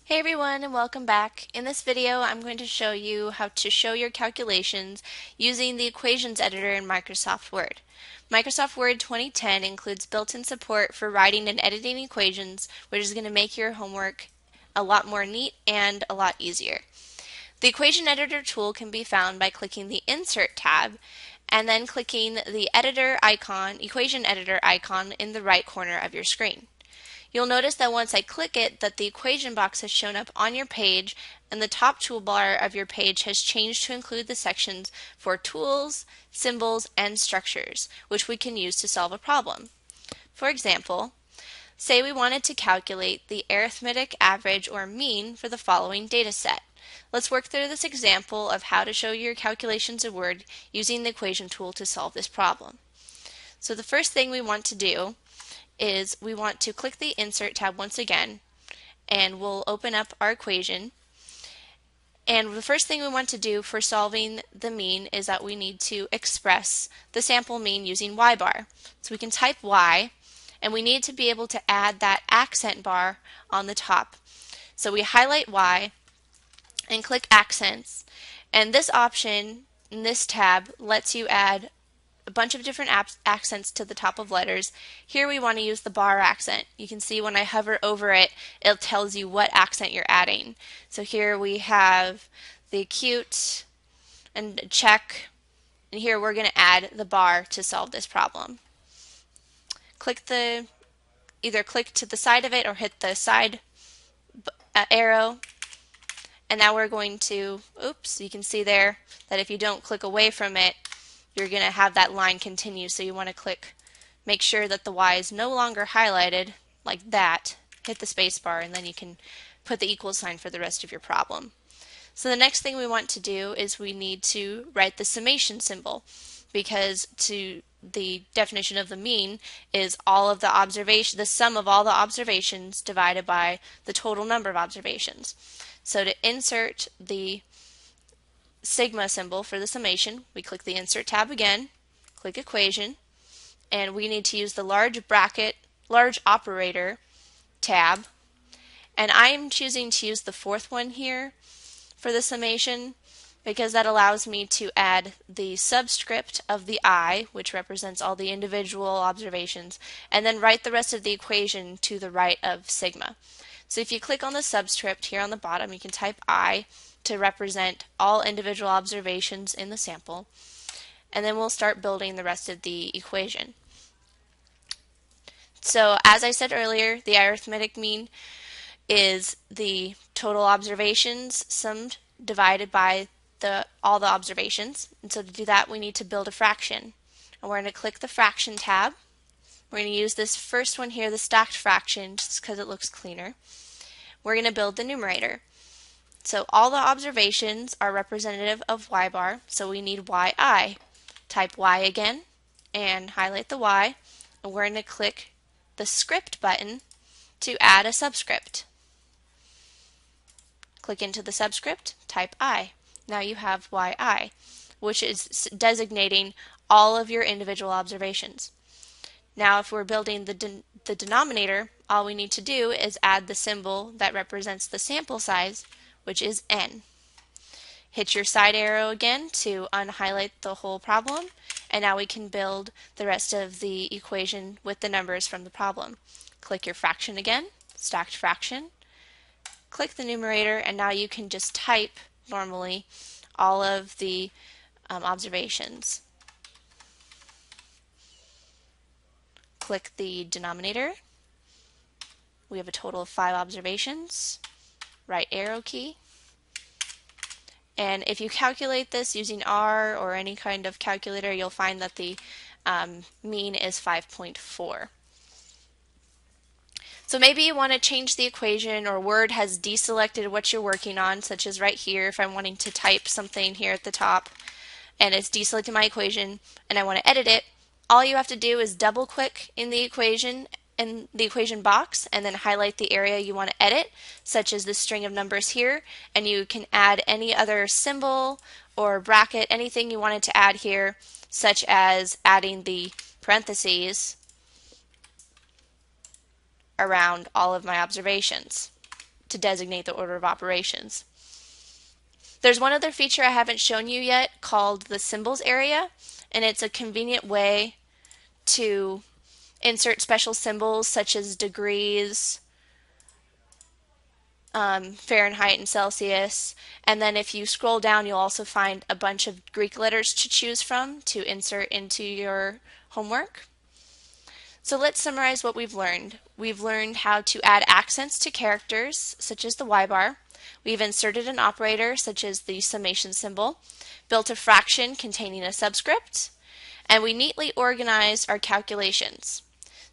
Hey everyone, and welcome back. In this video I'm going to show you how to show your calculations using the equations editor in Microsoft Word. Microsoft Word 2010 includes built-in support for writing and editing equations, which is going to make your homework a lot more neat and a lot easier. The equation editor tool can be found by clicking the Insert tab and then clicking the equation editor icon in the right corner of your screen. You'll notice that once I click it, that the equation box has shown up on your page, and the top toolbar of your page has changed to include the sections for tools, symbols, and structures, which we can use to solve a problem. For example, say we wanted to calculate the arithmetic average or mean for the following data set. Let's work through this example of how to show your calculations in Word using the equation tool to solve this problem. So the first thing we want to do is we want to click the Insert tab once again, and we'll open up our equation. And the first thing we want to do for solving the mean is that we need to express the sample mean using y bar. So we can type y, and we need to be able to add that accent bar on the top. So we highlight y and click accents, and this option in this tab lets you add a bunch of different accents to the top of letters. Here we want to use the bar accent. You can see when I hover over it, it tells you what accent you're adding. So here we have the acute and check, and here we're going to add the bar to solve this problem. Either click to the side of it or hit the side arrow, and now we're going to, you can see there that if you don't click away from it, you're going to have that line continue. So you want to make sure that the y is no longer highlighted like that, hit the space bar, and then you can put the equal sign for the rest of your problem. So the next thing we want to do is we need to write the summation symbol, because the definition of the mean is the sum of all the observations divided by the total number of observations. So to insert the sigma symbol for the summation, we click the Insert tab again, click Equation, and we need to use the large operator tab, and I'm choosing to use the fourth one here for the summation because that allows me to add the subscript of the I, which represents all the individual observations, and then write the rest of the equation to the right of sigma. So if you click on the subscript here on the bottom, you can type I to represent all individual observations in the sample, and then we'll start building the rest of the equation. So as I said earlier, the arithmetic mean is the total observations summed divided by all the observations, and so to do that we need to build a fraction, and we're going to click the Fraction tab. We're going to use this first one here, the stacked fraction, just because it looks cleaner. We're going to build the numerator. So all the observations are representative of y bar, so we need yi. Type y again and highlight the y, and we're going to click the script button to add a subscript. Click into the subscript, type I. Now you have yi, which is designating all of your individual observations. Now if we're building the denominator, all we need to do is add the symbol that represents the sample size, which is n. Hit your side arrow again to unhighlight the whole problem, and now we can build the rest of the equation with the numbers from the problem. Click your fraction again, stacked fraction, click the numerator, and now you can just type normally all of the observations. Click the denominator. We have a total of 5 observations. Right arrow key. And if you calculate this using R or any kind of calculator, you'll find that the mean is 5.4. So maybe you want to change the equation, or Word has deselected what you're working on, such as right here if I'm wanting to type something here at the top and it's deselected my equation and I want to edit it. All you have to do is double click in the equation box and then highlight the area you want to edit, such as this string of numbers here, and you can add any other symbol or bracket, anything you wanted to add here, such as adding the parentheses around all of my observations. to designate the order of operations. There's one other feature I haven't shown you yet called the symbols area, and it's a convenient way to insert special symbols such as degrees, Fahrenheit and Celsius, and then if you scroll down you'll also find a bunch of Greek letters to choose from to insert into your homework. So let's summarize what we've learned. We've learned how to add accents to characters, such as the y-bar. We've inserted an operator, such as the summation symbol, built a fraction containing a subscript, and we neatly organized our calculations.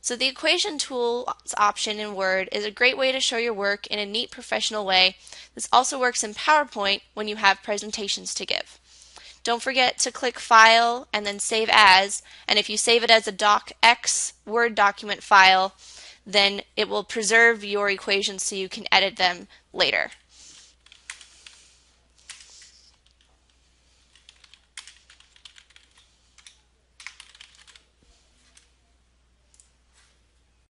So the equation tools option in Word is a great way to show your work in a neat professional way. This also works in PowerPoint when you have presentations to give. Don't forget to click File and then Save As, and if you save it as a docx Word document file, then it will preserve your equations so you can edit them later.